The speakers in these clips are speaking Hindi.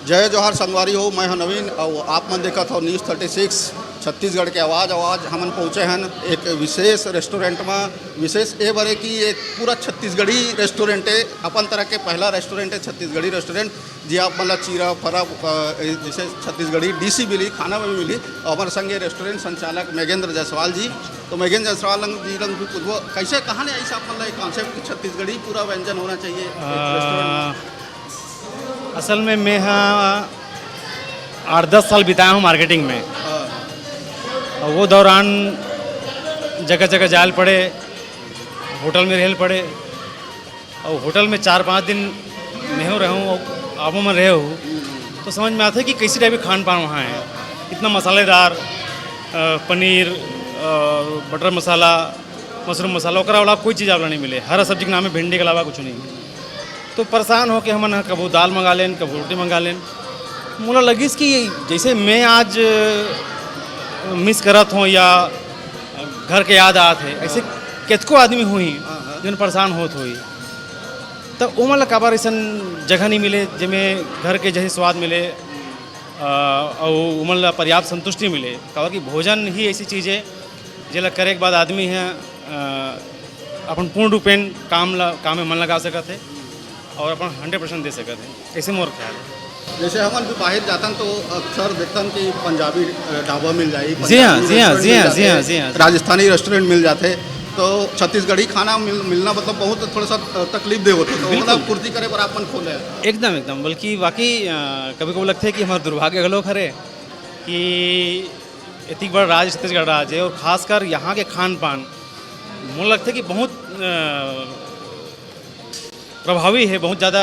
जय जोहार संगवारी हो, मैं हूं नवीन और आप मन देखत हो न्यूज़ 36 छत्तीसगढ़ के आवाज़। हमन पहुँचे हैं एक विशेष रेस्टोरेंट में। विशेष ये बरे कि एक पूरा छत्तीसगढ़ी रेस्टोरेंट है, अपन तरह के पहला रेस्टोरेंट है छत्तीसगढ़ी रेस्टोरेंट, जी आप मतलब चीरा फरा जैसे छत्तीसगढ़ी डिश ही मिली, खाना में भी मिली। और हमारे संगे रेस्टोरेंट संचालक मेघेंद्र जायसवाल जी। तो मेघेंद्र जायसवाल जी लंग भी पूछो कैसे कहाँ ने ऐसा मतलब कॉन्सेप्ट छत्तीसगढ़ी पूरा व्यंजन होना चाहिए रेस्टोरेंट। असल में मैं यहाँ 8-10 साल बिताया हूँ मार्केटिंग में, और वो दौरान जगह जगह जाल पड़े, होटल में रहल पड़े, और होटल में 4-5 दिन मैं रहूँ आपो में रहे हूँ, तो समझ में आता है कि कैसी टाइप के खान पान वहाँ है। इतना मसालेदार पनीर, बटर मसाला, मशरूम मसाला, ओकरा वाला कोई चीज़ आपको नहीं मिले। हरा सब्जी के नाम में भिंडी के अलावा कुछ नहीं। तो परेशान हो के हमन कबू दाल मंगा लें, कबू रोटी मंगा लें। मुझे लगी कि जैसे मैं आज मिस करत हूँ या घर के याद आत है, ऐसे कितको आदमी हुई जिन परेशान होत हुई। तो वो मतलब काबार ऐसा जगह नहीं मिले जिसमें घर के जैसे स्वाद मिले और मतलब पर्याप्त संतुष्टि मिले। कहा कि भोजन ही ऐसी चीज़ है जिला करे के बाद आदमी है अपन पूर्ण रूपेण काम में मन लगा सकते है और अपन 100% दे सकते हैं। ऐसे मोर ख्याल है। जैसे हम भी बाहर जाते हैं तो अक्सर देखते हैं कि पंजाबी ढाबा मिल जाए, जी हाँ, राजस्थानी रेस्टोरेंट मिल जाते, तो छत्तीसगढ़ी खाना मिलना मतलब बहुत थोड़ा सा तकलीफ दे होते, तो मतलब पूर्ति करे पर अपन खोले एकदम। बल्कि वाकई कभी कभी लगता है कि हमारा दुर्भाग्य गलो खरे कि इतनी बड़ा राज्य छत्तीसगढ़ राज्य है, और ख़ासकर यहाँ के खान पान मुझे लगता है कि बहुत प्रभावी है, बहुत ज़्यादा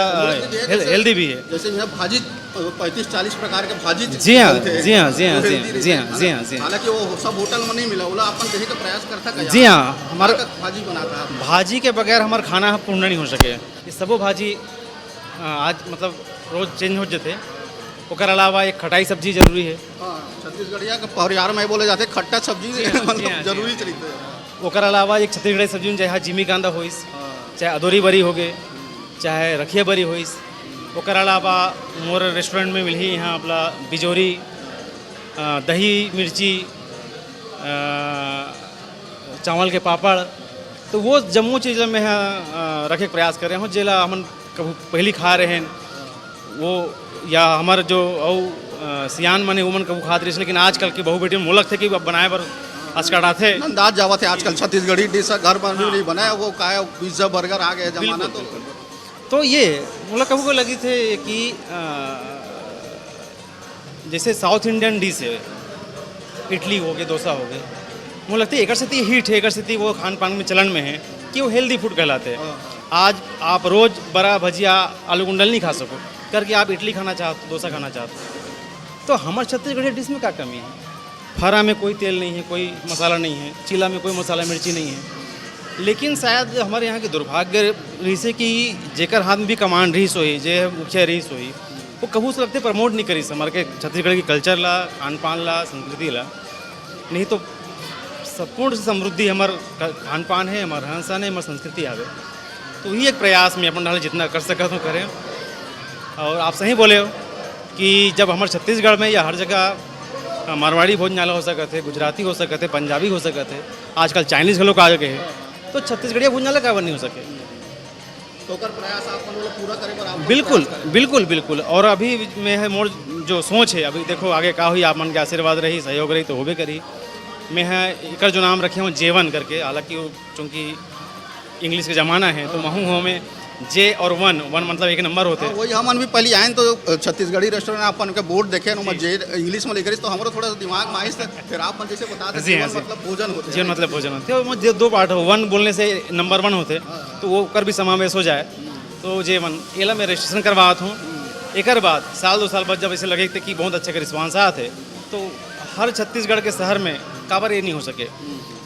हेल्दी भी है। जैसे यहाँ भाजी 35-40 प्रकार के भाजी। जी हाँ। हालांकि वो सब होटल में नहीं मिला, बोला अपन देखे का प्रयास करता है। जी हाँ, हमारा भाजी बनाता है। भाजी के बगैर हमारा खाना पूर्ण नहीं हो सके। ये सबो भाजी आज मतलब रोज़ चेंज हो जाते। ओकर अलावा एक खटाई सब्जी जरूरी है। छत्तीसगढ़िया के परिवार में बोले जाते खट्टा सब्जी जरूरी चलते है। ओकर अलावा एक छत्तीसगढ़ी सब्जी में चाहे जिमी कांदा होइस, चाहे अदोरी बरी हो गए, चाहे रखिया बरी होइस। ओकर अलावा मोर रेस्टोरेंट में मिली यहाँ अपना बिजोरी, दही मिर्ची, चावल के पापड़। तो वो जम्मू चीज़ में यहाँ रखे के प्रयास कर रहे हूँ जेला हम कभी पहली खा रहे हैं वो, या हमारे जो सियान मने उमन कभी खाते रहे, लेकिन आजकल के बहु बेटी में मुलक थे कि बनाए पर आजकल आते अंदाज जावा थे। आजकल छत्तीसगढ़ी डिश घर पर भी नहीं बनाया, वो का पिज्ज़ा बर्गर आ गया जमाना। तो ये मुझे कभी को लगी थे कि जैसे साउथ इंडियन डिश है, इडली हो गए, डोसा हो गए, मुझे लगता है एक स्थिति हीट है, एक स्थिति वो खान पान में चलन में है कि वो हेल्दी फूड कहलाते हैं। आज आप रोज़ बड़ा भजिया आलू गुंडल नहीं खा सको करके आप इडली खाना चाहते, डोसा खाना चाहते, तो हमारे छत्तीसगढ़ी डिश में क्या कमी है? फरा में कोई तेल नहीं है, कोई मसाला नहीं है, चीला में कोई मसाला मिर्ची नहीं है। लेकिन शायद हमारे यहाँ की दुर्भाग्य रही से कि जेकर हाथ में भी कमांड रही सोई, जे मुखिया रही सोई, वो कबू से लगते प्रमोट नहीं करी हमारे के छत्तीसगढ़ की कल्चर ला, खान पान ला, संस्कृति ला। नहीं तो संपूर्ण समृद्धि हमार खान पान है, हमारा रहन सहन है, हमारी संस्कृति आवे। तो ये एक प्रयास में अपन डाले जितना कर सकते हो करें। और आप सही बोले हो कि जब हमारे छत्तीसगढ़ में या हर जगह मारवाड़ी भोजनालय हो सकते, गुजराती हो सकते, पंजाबी हो सकते, आजकल चाइनीज़ के लोग आ गए हैं, तो छत्तीसगढ़िया भोजनालय का नहीं हो सके। तो कर प्रयास आप पूरा करें पर आप बिल्कुल। और अभी मैं मोर जो सोच है, अभी देखो आगे का हुई, आप मन के आशीर्वाद रही, सहयोग रही तो होबे करी। मैं एक जो नाम रखे हूँ जेवन करके, हालांकि वो चूँकि इंग्लिश का ज़माना है तो महू हो में जे और वन मतलब एक नंबर होते हैं। वही हम भी पहले आए तो छत्तीसगढ़ी रेस्टोरेंट अपन के बोर्ड देखे ना, जे इंग्लिश में लिख रही, तो हमारा थोड़ा दिमाग में आइस, फिर आप जैसे बता दें जीवन मतलब भोजन होते हैं। जीवन मतलब भोजन होते हैं, 2 पार्ट हो, 1 बोलने से नंबर 1 होते, तो वो कर भी समावेश हो जाए तो जे1 एला मैं रजिस्ट्रेशन करवात हूँ। एक बाद साल 2 साल बाद जब ऐसे लगे थे कि बहुत अच्छे के रिस्पॉन्स आते, तो हर छत्तीसगढ़ के शहर में काबर ये नहीं हो सके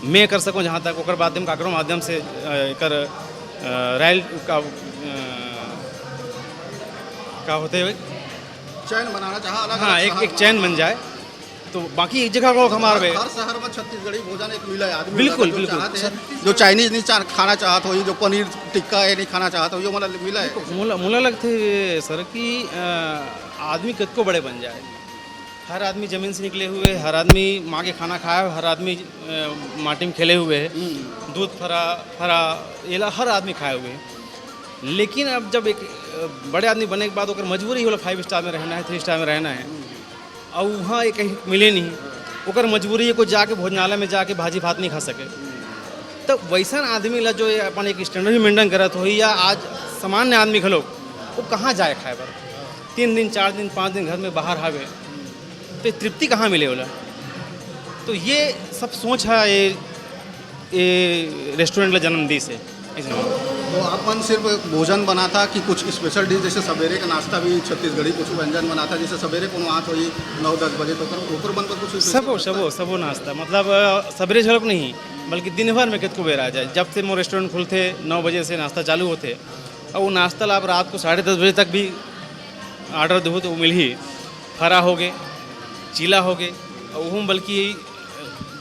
मैं कर सकूँ जहाँ तक ओकर माध्यम काकरो माध्यम से कर रैल का होते हुए चैन बनाना चाहा अलग। हाँ, एक चैन बन जाए तो बाकी एक जगह को हमारे में हर शहर में छत्तीसगढ़ी भोजन एक मिला है आदमी बिल्कुल, जो बिल्कुल। चाहते हैं, जो चाइनीज नहीं खाना चाहते हो, जो पनीर टिक्का ये नहीं खाना चाहते हो, जो मतलब मिला है। मुला लगते सर कि आदमी कद को बड़े बन जाए। हर आदमी ज़मीन से निकले हुए, हर आदमी माँ के खाना खाया, हर आदमी माटी में खेले हुए है, दूध फरा ये हर आदमी खाए हुए है। लेकिन अब जब एक बड़े आदमी बनने के बाद ओकर मजबूरी होला 5 स्टार में रहना है, 3 स्टार में रहना है, और वहाँ एक कहीं मिले नहीं, ओकर मजबूरी है को जाके भोजनालय में जाके भाजी भात नहीं खा सके। तो वैसा आदमी ला जो अपन एक स्टैंडर्ड मेंटेन करत हो, या आज सामान्य आदमी खलो वो कहाँ जाए खाए बर, 3 दिन 4 दिन 5 दिन घर में बाहर आवे तो तृप्ति कहाँ मिले होला। तो ये सब सोच है ये रेस्टोरेंट ला जन्म दी से इसमें। तो अपन सिर्फ भोजन बना था कि कुछ स्पेशल डिश, जैसे सवेरे का नाश्ता भी छत्तीसगढ़ी कुछ व्यंजन बना था, जैसे सवेरे को आँच हुई 9-10 बजे तो ओकर बन पर कुछ सबो नाश्ता, मतलब सवेरे झलक नहीं बल्कि दिन भर में कितको बेर आ जाए। जब से मोर रेस्टोरेंट खुलते 9 बजे से नाश्ता चालू होते, और वो नाश्ता ला आप रात को 10:30 बजे तक भी ऑर्डर दो तो वो मिल ही। फरा हो गए, चीला हो गए, और वो बल्कि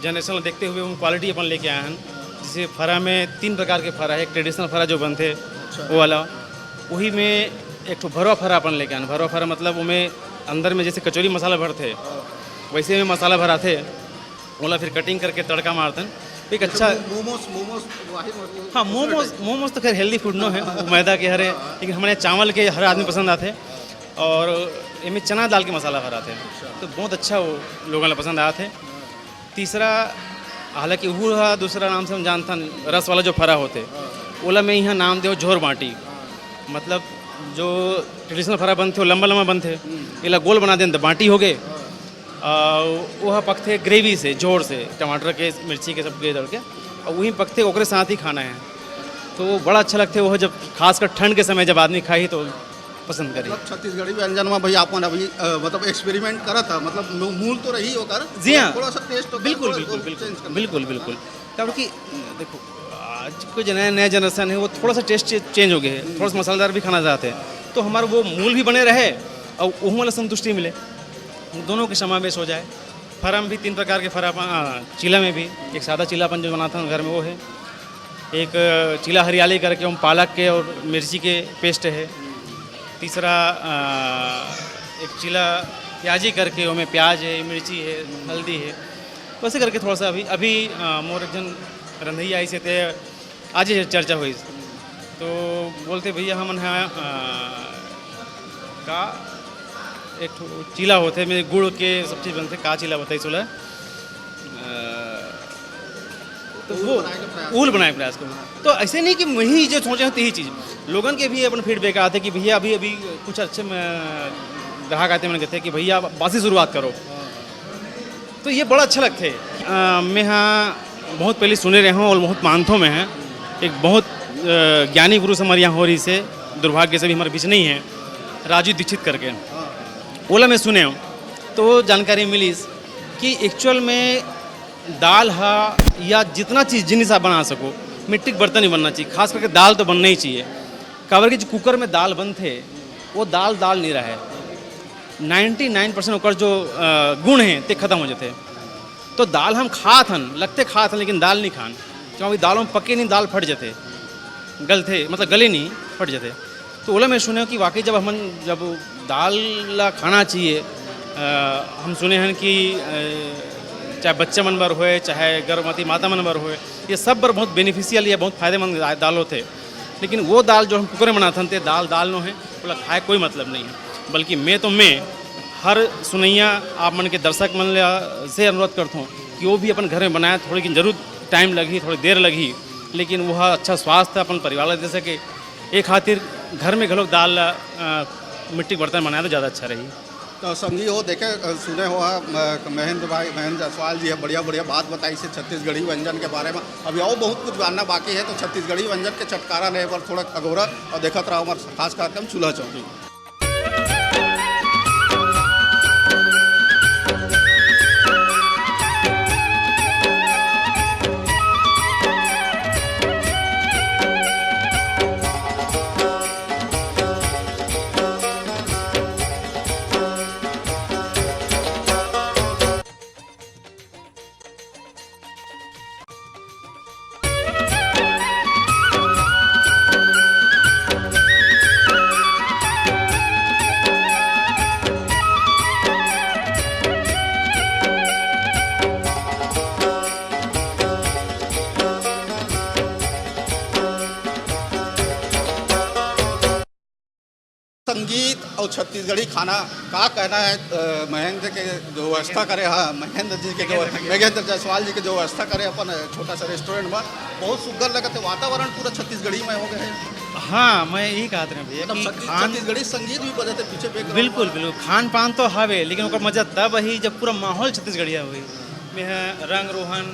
जनरेशन देखते हुए वो क्वालिटी अपन लेके आए हैं। जैसे फरा में 3 प्रकार के फरा है, एक ट्रेडिशनल फरा जो बनते वो वाला, वही में एक तो भरवा फरा अपन लेके आए। भरवा फरा मतलब उमें अंदर में जैसे कचौरी मसाला भरते वैसे में मसाला भराते, ओला फिर कटिंग करके तड़का मारते हैं। एक अच्छा मोमोज हाँ, मोमोज तो खैर हेल्दी फूड नो है, वो मैदा के हरे, लेकिन हमारे चावल के हर आदमी पसंद आते, और इनमें चना दाल के मसाला भराते हैं, तो बहुत अच्छा वो लोगों को पसंद आया थे। तीसरा हालांकि वो दूसरा नाम से हम जानता रस वाला जो फरा होते, ओला में यहाँ नाम दे झोर बाटी, मतलब जो ट्रेडिशनल फरा बनते वो लंबा बनते, इला गोल बना दें तो बाटी हो गए, वह पकते ग्रेवी से, जोर से टमाटर के मिर्ची के सब दड़ के, और वही पकते ओकरे साथ ही खाना है, तो बड़ा अच्छा लगते वो जब खासकर ठंड के समय जब आदमी खाई तो पसंद करी। मतलब छत्तीसगढ़ी व्यंजन में भैया अपन अभी मतलब एक्सपेरिमेंट करा था, मतलब मूल तो रही होकर जी हाँ, थोड़ा सा टेस्ट बिल्कुल क्योंकि देखो आज को जो नया जनरेशन है वो थोड़ा सा टेस्ट चेंज हो गया है, थोड़ा सा मसालेदार भी खाना चाहते हैं, तो हमारा वो मूल भी बने रहे और वो वाला संतुष्टि मिले, दोनों के समावेश हो जाए। फरा में भी 3 प्रकार के फरा, चीला में भी एक सादा चीलापन जो बनाता हूँ घर में वो है, एक चीला हरियाली करके हम पालक के और मिर्ची के पेस्ट है, तीसरा एक चीला प्याजी करके उसमें प्याज है, मिर्ची है, हल्दी है, वैसे करके थोड़ा सा अभी मोर एक जन रंधैया आई से थे, आज ही चर्चा हुई, तो बोलते भैया हमन यहाँ का एक चीला होते मेरे गुड़ के सब चीज़ बनते, का चीला बताई सोला, तो वो ऊल बनाए प्रयास करूँ। तो ऐसे नहीं कि वही जो सोचे होती ही चीज़, लोगन के भी अपन फीडबैक आते कि भैया अभी कुछ अच्छे ग्राहक आते मैंने कहते कि भैया बासी शुरुआत करो, तो ये बड़ा अच्छा लगते है। मैं यहाँ बहुत पहले सुने रहे हूँ और बहुत मानतों में है, एक बहुत ज्ञानी पुरुष हमारे यहाँ हो रही से, दुर्भाग्य से भी हमारे बीच नहीं है, राजू दीक्षित करके, ओला में सुने हूँ, तो जानकारी मिली कि एक्चुअल में दाल हा या जितना चीज़ जिनिस आप बना सको, मिट्टी के बर्तन ही बनना चाहिए, खास करके दाल तो बनना ही चाहिए। काबर कि जो कुकर में दाल बनते वो दाल नहीं रहा है, 99% ओकर जो गुण हैं ते खत्म हो जाते। तो दाल हम खाथन लेकिन दाल नहीं खान, क्योंकि दालों में पके नहीं, दाल फट जाते, गलते मतलब गले नहीं फट जाते। तो ओला मैं सुने कि वाकई जब दाल ला खाना चाहिए, हम सुने हैं कि चाहे बच्चे मन बर होए, चाहे गर्भवती माता मन बर होए, ये सब बर बहुत बेनिफिशियल या बहुत फ़ायदेमंद दाल होते। लेकिन वो दाल जो हम कुकर में बनाते थे, दाल नो है, बोला खाए कोई मतलब नहीं है। बल्कि मैं हर सुनैया आप मन के दर्शक मन से अनुरोध करता हूँ कि वो भी अपन घर में बनाए, थोड़ी की जरूर टाइम लगी, थोड़ी देर लगी, लेकिन वह अच्छा स्वास्थ्य अपन परिवार दे सके, एक खातिर घर में घलोक दाल मिट्टी के बर्तन बनाए तो ज़्यादा अच्छा रही। तो संगी हो देखे सुने हो महेंद्र जायसवाल जी है, बढ़िया बात बताई से छत्तीसगढ़ी व्यंजन के बारे में। अभी और बहुत कुछ जानना बाकी है, तो छत्तीसगढ़ी व्यंजन के छटकारा ले पर थोड़ा अगोरा और देखत रहो हमारे खास कार्यक्रम चूल्हा चौकी। संगीत और छत्तीसगढ़ी खाना का कहना है महेंद्र के जो व्यवस्था करे, हाँ महेंद्र जी के जो महेंद्र जायसवाल जी के जो व्यवस्था करे अपन छोटा सा रेस्टोरेंट में, बहुत सुंदर लगते, वातावरण पूरा छत्तीसगढ़ी में हो गए है। हाँ, मैं यही कहते रहे भैया कि खान छत्तीसगढ़ी संगीत भी बजते पीछे बैकग्राउंड में। बिल्कुल बिल्कुल खान पान तो हवे, लेकिन ओकर मजा तब वही जब पूरा माहौल छत्तीसगढ़िया हुई में है। रंग रोहन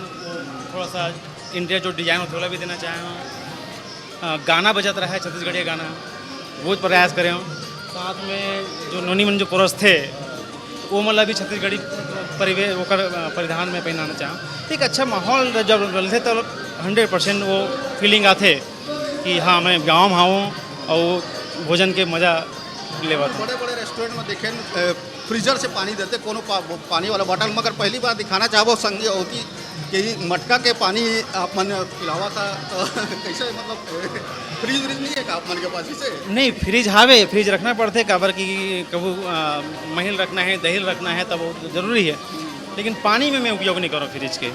थोड़ा सा इंडिया जो डिजाइन होता है भी देना चाहे हूँ। गाना बजत रहा है छत्तीसगढ़िया गाना, वो प्रयास करे हूँ। साथ में जो नोनी मन जो पुरुष थे वो मतलब भी छत्तीसगढ़ी परिवेश होकर परिधान में पहनाना चाहूँ। एक अच्छा माहौल जब रहते तो 100% वो फीलिंग आते कि हाँ मैं गाँव में आऊँ और भोजन के मज़ा ले बात। बड़े बड़े रेस्टोरेंट में देखें फ्रीजर से पानी देते कोनो पानी वाला बॉटल, मगर पहली बार दिखाना चाहो संगी होती कि मटका के पानी आप मन पिलावा था तो कैसे मतलब फ्रीज व्रीज नहीं है का आप मन के पास इसे? नहीं, फ्रिज हावे, फ्रिज रखना पड़ते काबर कि कबू महिल रखना है, दही रखना है तब वो ज़रूरी है, लेकिन पानी में मैं उपयोग नहीं करूँ फ्रिज के।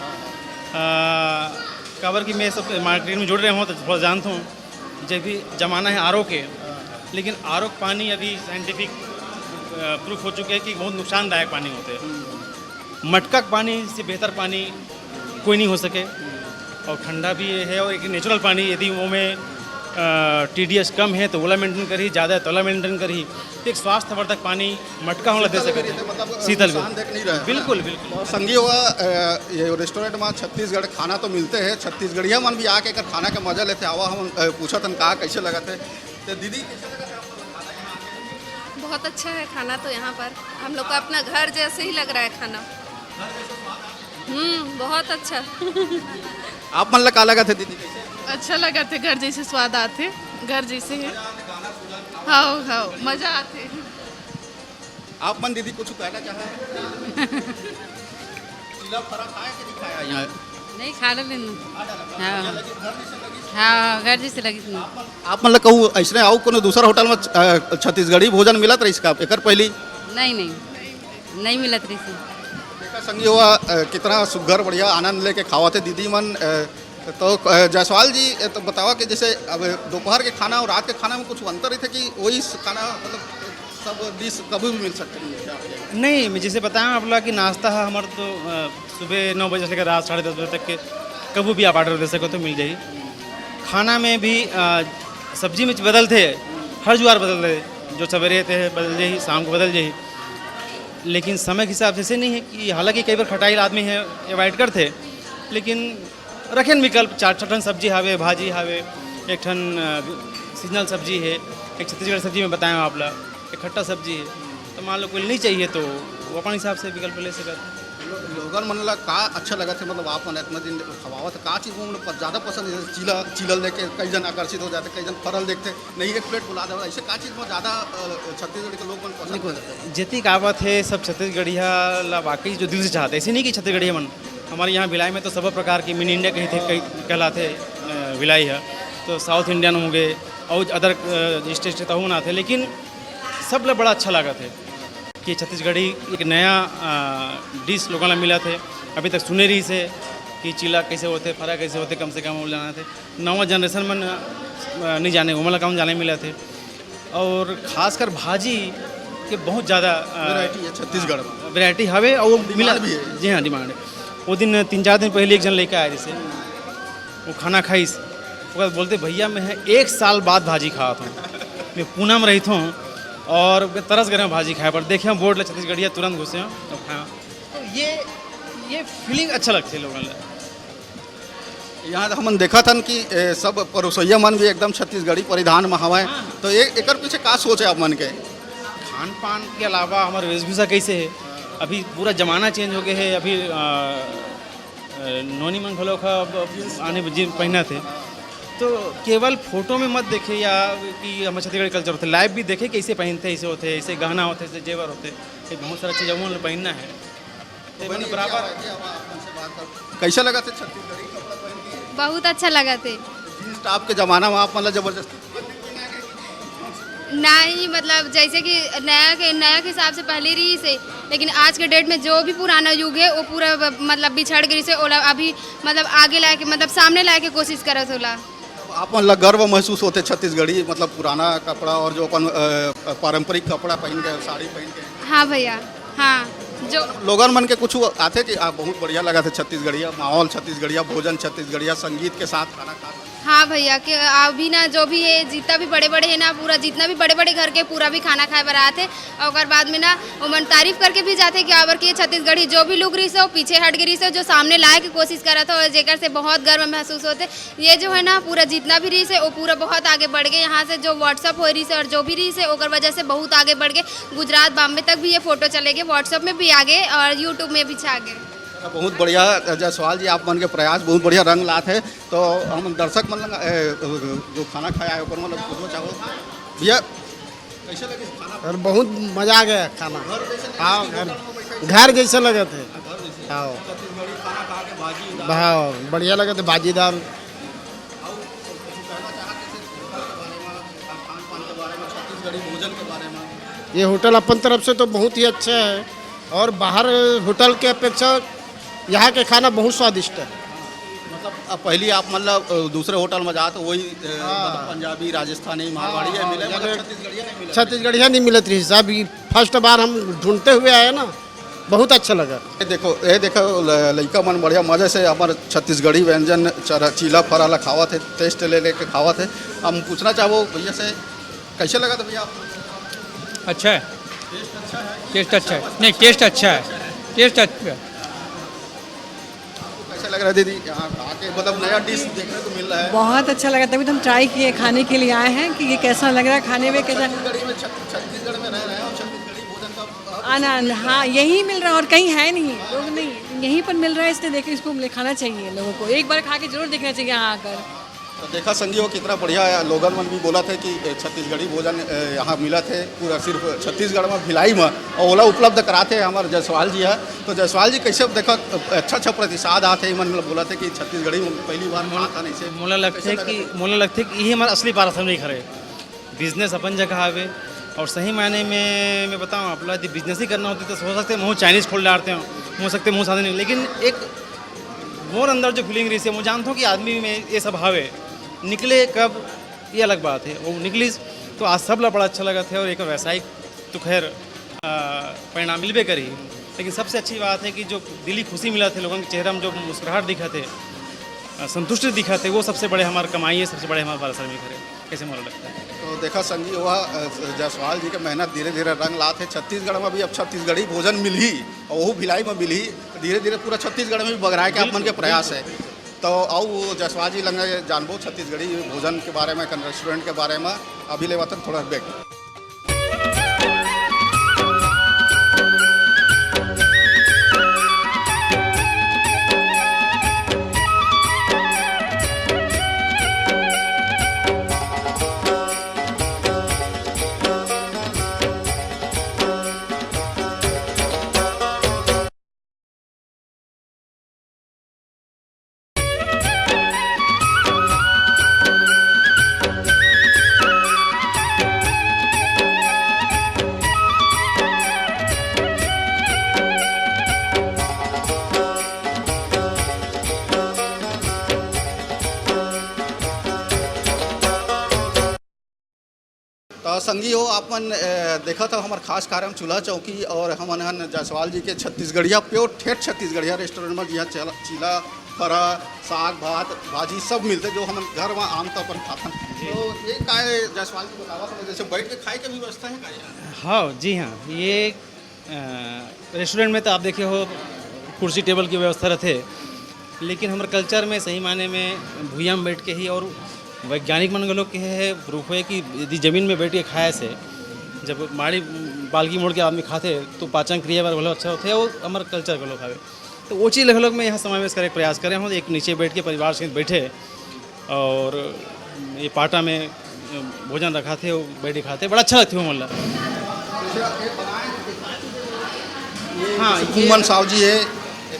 काबर कि मैं सब मार्केट में जुड़ रहे हूँ तो थोड़ा जानता हूँ। जब भी ज़माना है आर के, लेकिन आर पानी अभी साइंटिफिक प्रूफ हो चुके हैं कि बहुत नुकसानदायक पानी होते हैं। मटका पानी से बेहतर पानी कोई नहीं हो सके, और ठंडा भी है, और एक नेचुरल पानी यदि वो में TDS कम है तो ओला मेंटेन करी, ज़्यादा तो ओला मेंटेन करी। एक स्वास्थ्यवर्धक पानी मटका होला दे सकते मतलब शीतल नुकसान देख नहीं रहे। बिल्कुल बिल्कुल। और संगी हुआ ये रेस्टोरेंट में छत्तीसगढ़ खाना तो मिलते हैं, छत्तीसगढ़िया मन भी आके कर खाना के मजा लेते। आवा हम पूछा तन कहा कैसे लगा थे तो दीदी कैसे लगा था आपको खाना यहाँ? बहुत अच्छा है खाना तो यहाँ पर, हम लोग को अपना घर जैसे ही लग रहा है खाना। बहुत अच्छा। आप मन का लगा थे दीदी कैसे? अच्छा लगा थे, घर जैसे स्वाद आते, घर जैसे है। हाँ हाँ मजा आते। आप मन दीदी कुछ कहना चाहे? चिला फरा खाए कि नहीं खाया यहाँ? नहीं खा लेन। हाँ हाँ घर जैसे लगी थी। आप मतलब कहूँ ऐसे आओ कोनो दूसरा होटल में छत्तीसगढ़ी भोजन मिलत रही इसका एक पहली? नहीं मिलत रही से। देखा संगी हुआ कितना सुघर बढ़िया आनंद लेके खावाते दीदी मन। तो जायसवाल जी तो बतावा कि जैसे अब दोपहर के खाना और रात के खाना में कुछ अंतर ही थे कि वही खाना मतलब सब डिश कभी भी मिल सकते हैं? नहीं, मैं जैसे बताया आप लोग कि नाश्ता है हमारा तो सुबह 9 बजे से लेकर रात 10:30 बजे तक के कभी भी आप ऑर्डर दे सको तो मिल जाए। खाना में भी सब्जी में बदलते, हर जुआर बदल रहे, जो सवेरे थे बदल जाए, शाम को बदल जाए, लेकिन समय के हिसाब से ऐसे नहीं है कि हालांकि कई बार खटाई आदमी है अवॉइड करते, लेकिन रखें विकल्प 4 सब्जी हावे, भाजी हावे, एक ठन सीजनल सब्जी है, एक छत्तीसगढ़ सब्जी में बताएं आप लोग, एक खट्टा सब्जी है, तो मान लो कोई नहीं चाहिए तो वो अपने हिसाब से विकल्प ले सकते। लोगन मन ला का अच्छा लगा थे मतलब आप मन इतना दिन खवावा था का चीज़ वो ज़्यादा पसंद है? चिलल लेके कई जन आकर्षित हो जाते, कई जन फरल देखते नहीं एक प्लेट बुला दे, ऐसे का चीज़ में ज़्यादा छत्तीसगढ़ के लोग मन पसंद करते? जितनी कहावत है सब छत्तीसगढ़िया ला वाकई जो दिल से चाहते, ऐसे नहीं कि छत्तीसगढ़िया मन। हमारे यहाँ भिलाई में तो सब प्रकार की मिनी इंडिया कहीं थे कई कहलाते भिलाई है, तो साउथ इंडियन होंगे और अदर स्टेट तो ना थे, लेकिन सब लोग बड़ा अच्छा लगा थे कि छत्तीसगढ़ी एक नया डिश लोगों ने मिला थे। अभी तक सुने रही से कि चीला कैसे होते, फरा कैसे होते, कम से कम वो जाना थे। नवा जनरेशन में नहीं जाने वो मतलब कम जाने मिला थे, और ख़ासकर भाजी के बहुत ज़्यादा वैरायटी है छत्तीसगढ़ में, वैरायटी हवे और वो मिला भी है। जी हाँ, डिमांड है। वो दिन 3-4 दिन पहले एक जन लेकर आए जैसे वो खाना खाईस, वो बोलते भैया मैं 1 साल बाद भाजी खाया था, मैं पूना में रही था और तरस गए भाजी खाए पर देखे हम बोर्ड छत्तीसगढ़िया तुरंत घुसे हैं तो खाया। तो ये फीलिंग अच्छा लगती है लोगों को। यहाँ हमन देखा था कि सब परोसैया मन भी एकदम छत्तीसगढ़ी परिधान में हवा है, तो एक पीछे का सोच है आप मन के? खान पान के अलावा हमारा वेशभूषा कैसे है, अभी पूरा ज़माना चेंज हो गया है। अभी नोनी मन भलो का आने जीन पहना थे, तो केवल फोटो में मत देखे या कि हमारे छत्तीसगढ़ कल्चर होते, लाइव भी देखे कैसे पहनते, ऐसे होते, ऐसे गहना होते, ऐसे जेवर होते, ये बहुत सारा चीज़ उन्होंने पहनना है। तो मैंने बराबर कैसा लगा था छत्तीसगढ़ी कपड़ा पहन के? बहुत अच्छा लगा थे। जींस टॉप के ज़माना में आप मतलब जबरदस्ती नहीं, मतलब जैसे कि नया के हिसाब से पहले रही से, लेकिन आज के डेट में जो भी पुराना युग है वो पूरा मतलब बिछड़ गई से ओला अभी मतलब आगे लाए के मतलब सामने लाए के कोशिश करत होला। आप मतलब गर्व महसूस होते छत्तीसगढ़ी मतलब पुराना कपड़ा और जो अपन पारंपरिक कपड़ा पहन के साड़ी पहन के हाँ भैया, हाँ जो लोगन मन के कुछ आते कि आप बहुत बढ़िया लगा थे छत्तीसगढ़िया माहौल छत्तीसगढ़िया भोजन छत्तीसगढ़िया संगीत के साथ खाना खा हाँ भैया कि अभी ना जो भी है जितना भी बड़े बड़े है ना पूरा जितना भी बड़े बड़े घर के पूरा भी खाना खाए बरात है और ओकर बाद में ना वो मन तारीफ करके भी जाते कि आवर के छत्तीसगढ़ी जो भी लोग रही से वो पीछे हट गई से जो सामने लाए की कोशिश करा था और जेकर से बहुत गर्व महसूस होते। ये जो है ना पूरा जितना भी रही से वो पूरा बहुत आगे बढ़ गए। यहाँ से जो व्हाट्सअप हो रही से और जो भी रही से ओकर वजह से बहुत आगे बढ़ गए। गुजरात बॉम्बे तक भी ये फोटो चले गए, व्हाट्सअप में भी आगे और यूट्यूब में भी छा गए। बहुत बढ़िया जायसवाल जी आप मन के प्रयास बहुत बढ़िया रंग लात है। तो हम दर्शक मन जो खाना खाया है ऊपर मतलब पूछना चाहो भैया कैसे लगे खाना? और बहुत मजा आ गया खाना। हाँ घर जैसे लगे थे। हाँ हाँ बढ़िया लगे थे भाजीदार। ये होटल अपन तरफ से तो बहुत ही अच्छा है और बाहर होटल के अपेक्षा यहाँ के खाना बहुत स्वादिष्ट है। मतलब अब पहली आप मतलब दूसरे होटल में जा तो वही मतलब पंजाबी राजस्थानी मारवाड़ी है मिले मतलब छत्तीसगढ़िया नहीं मिले। छत्तीसगढ़िया नहीं मिलत रही साहब। फर्स्ट बार हम ढूंढते हुए आए ना, बहुत अच्छा लगा। ये देखो लड़का मन बढ़िया मजे से हमारे छत्तीसगढ़ी व्यंजन चीला फराला खावत है, टेस्ट ले लेके खावत है। हम पूछना चाहो भैया से कैसे लगा था भैया आपको? अच्छा है, टेस्ट अच्छा है, नहीं टेस्ट अच्छा है, टेस्ट अच्छा है। कैसे लग रहा है दीदी यहाँ आके मतलब नया डिश देखने को मिल रहा है? बहुत अच्छा लगा, तभी तो हम ट्राई किए खाने के लिए आए हैं कि ये कैसा लग रहा है खाने में, कैसा छत्तीसगढ़ में रह रहे हैं और छत्तीसगढ़ी भोजन का आनंद। हाँ यही मिल रहा है और कहीं है नहीं, लोग नहीं यहीं पर मिल रहा है, इसलिए देखिए इसको खाना चाहिए लोगों को, एक बार खा के जरूर देखना चाहिए यहाँ आकर। तो देखा संगियों कितना बढ़िया है। लोगन मन भी बोला थे कि छत्तीसगढ़ी भोजन यहाँ मिला थे पूरा सिर्फ छत्तीसगढ़ में भिलाई में और ओला उपलब्ध कराते हैं हमारे जायसवाल जी है। तो जायसवाल जी कैसे देखा अच्छा प्रतिसाद आते मन बोला थे कि छत्तीसगढ़ी पहली बार खाता नहीं से मोला लगते कि ये हमारा असली पारसम नहीं खरे बिजनेस अपन जगह आवे और सही मायने में मैं बताऊँ अपना यदि बिजनेस ही करना होती तो हो सकते मुँह चाइनीज़ खोल डालते हो, हो सकते मुँह साधे नहीं, लेकिन एक मोर अंदर जो फीलिंग रही है मैं जानता हूँ कि आदमी में ये सब हावे निकले कब ये अलग बात है। वो निकली तो आज सब ला बड़ा अच्छा लगा था और एक व्यावसायिक तो खैर परिणाम मिलबे करी, लेकिन सबसे अच्छी बात है कि जो दिली खुशी मिला थे लोगों के चेहरा में जो मुस्कुराहट दिखा थे, संतुष्टि दिखा थे, वो सबसे बड़े हमारे कमाई है, सबसे बड़े हमारे पारसर में खरे कैसे मोला लगता है। तो देखा संगी वह जायसवाल जी के मेहनत धीरे धीरे रंग लाते। छत्तीसगढ़ में भी अब छत्तीसगढ़ी भोजन मिली और वो भिलाई में मिली, धीरे धीरे पूरा छत्तीसगढ़ में भी बगराए के आप मन के प्रयास है। तो आओ जायसवाल जी लंगे जानबो छत्तीसगढ़ी भोजन के बारे में, रेस्टोरेंट के बारे में। अभी ले वतन थोड़ा ब्रेक। संगी हो आपन देखा था हमारे खास कार्यक्रम चूल्हा चौकी और हमन हन जायसवाल जी के छत्तीसगढ़िया प्योर ठेठ छत्तीसगढ़िया रेस्टोरेंट में यहाँ चीला फरा साग भात भाजी सब मिलते जो हम घर में आमतौर पर खाते हैं। तो ये का जायसवाल जी बतावा था जैसे बैठ के खाए के भी व्यवस्था है का? हाँ जी हाँ, ये रेस्टोरेंट में तो आप देखे हो कुर्सी टेबल की व्यवस्था रहते, लेकिन हमारे कल्चर में सही मायने में भूया में बैठ के ही और वैज्ञानिक मन लोग के है प्रूफ है कि यदि ज़मीन में बैठ के खाए से जब माड़ी बालगी मोड़ के आदमी खाते तो पाचन क्रिया बार भलो अच्छा होते है, वो हमारे कल्चर के लोग खावे। तो वो चीज़ लोग में यहाँ समावेश करे प्रयास करें हम एक नीचे बैठ के परिवार से बैठे और ये पाटा में भोजन रखा थे वो बैठे खाते, बड़ा अच्छा लगता है मोहल्ला। हाँ खुम्मन साव जी है,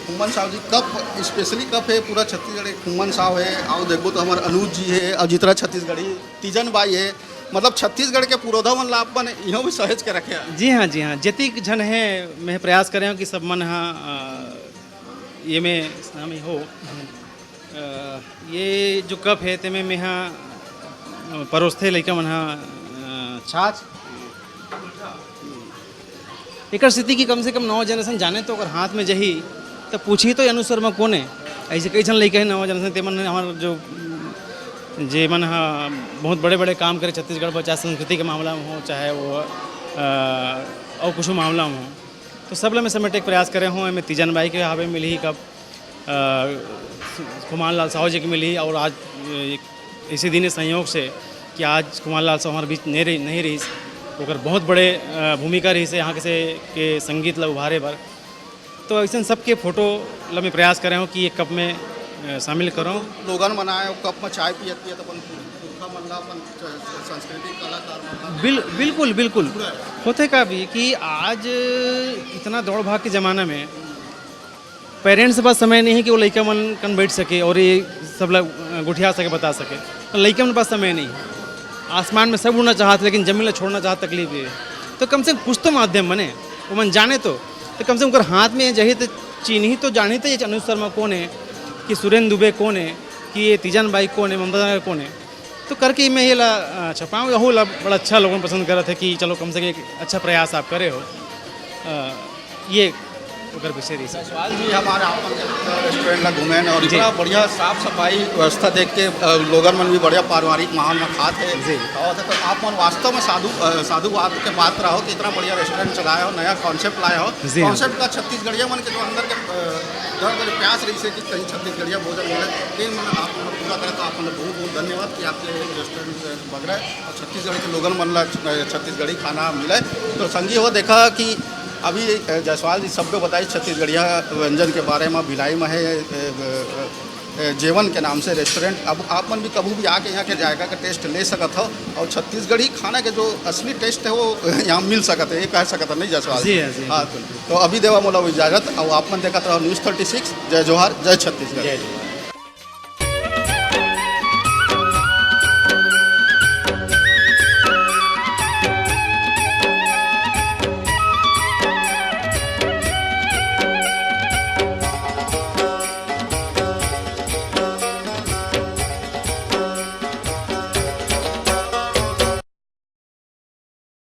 खुम्मन साव जी कप स्पेशली कप है पूरा छत्तीसगढ़ खुम्मन साव है। आओ देखो तो हमारे अनुज जी है और जितना छत्तीसगढ़ी तीजन बाई है, मतलब छत्तीसगढ़ के पुरोधा मन लाभ बने इहो भी सहेज के रखे। जी हाँ जी हाँ, जतिक जन है मैं प्रयास कर रहा हूँ कि सब मन हाँ ये में नाम हो ये जो कप है ते में हाँ परोसते लइका मन ह छाछ एकर स्थिति की कम से कम नवा जनरेशन जाने तो अगर हाथ में जही तो पूछी तो अनु शर्मा कौन है। ऐसे कई जन लइका है नवा जनरेशन ते मन हमार जो जे मन हा बहुत बड़े बड़े काम करे छत्तीसगढ़ में, चाहे संस्कृति के मामला में हो चाहे वो और कुछ मामला में हो, तो सब ला मैं समेटे के प्रयास करे हूँ। मैं तीजन भाई के हावे मिली कब कुमार लाल साहू जी की मिली, और आज इसी दिन संयोग से कि आज कुमार लाल साहू हमारे बीच नहीं रही, ओकर बहुत बड़े भूमिका रही से यहाँ के संगीत ला उभारे पर। तो ऐसे सबके फोटो ला मैं प्रयास करे हूँ कि एक कप में शामिल करूँ। लोगन मनाए कप में चाय पियत पियत अपन पुरखा मन ला अपन संस्कृति कलाकार मन ला बिल्कुल बिल्कुल होते का भी कि आज इतना दौड़ भाग के ज़माना में पेरेंट्स के पास समय नहीं है कि वो लड़का मन कन बैठ सके और ये सब लोग गुठिया सके बता सके। तो लड़का मन पास समय नहीं है। आसमान में सब उड़ना चाहते लेकिन जमीन ला छोड़ना चाहत तकलीफ है। तो कम से कम कुछ तो माध्यम बने वो मन जाने तो कम से कम हाथ में जही तो चीनी तो जानी तो ये अनु शर्मा कौन है, कि सुरेंद्र दुबे कौन है, कि ये तीजन बाई कौन है, ममता कौन है। तो करके मैं ये ला छपाऊँ यहू ला बड़ा अच्छा लोगों पसंद कर रहे थे कि चलो कम से कम एक अच्छा प्रयास आप करे हो। ये अगर विषय रही सवाल जी हमारे आपन रेस्टोरेंट ला घूमे और इतना बढ़िया साफ सफाई व्यवस्था देख के लोगन मन भी बढ़िया पारिवारिक माहौल में खाते हैं जी। और तो आप मन वास्तव में साधुवाद के पात्र रहो कि इतना बढ़िया रेस्टोरेंट चलाए हो, नया कॉन्सेप्ट लाए हो। कॉन्सेप्ट का छत्तीसगढ़िया मन के जो अंदर के दर्द प्यास रही से कि कहीं छत्तीसगढ़िया भोजन मिले, ये मतलब आप पूरा करें तो आप बहुत बहुत धन्यवाद कि आपके रेस्टोरेंट बग रहे और छत्तीसगढ़ के लोगन मन ला छत्तीसगढ़ी खाना मिले। तो संगी हो देखा कि अभी जायसवाल जी सबको बताई छत्तीसगढ़िया व्यंजन के बारे में। भिलाई में है जेवन के नाम से रेस्टोरेंट। अब आप मन भी कभी भी आके यहाँ के जायका का टेस्ट ले सकत हो और छत्तीसगढ़ी खाना के जो असली टेस्ट है वो यहाँ मिल सकता है, ये कह सकता नहीं जायसवाल जी। हाँ तो अभी देवा मोला इजाज़त और आप मन देखा तो न्यूज़ 36। जय जोहार, जय छत्तीसगढ़।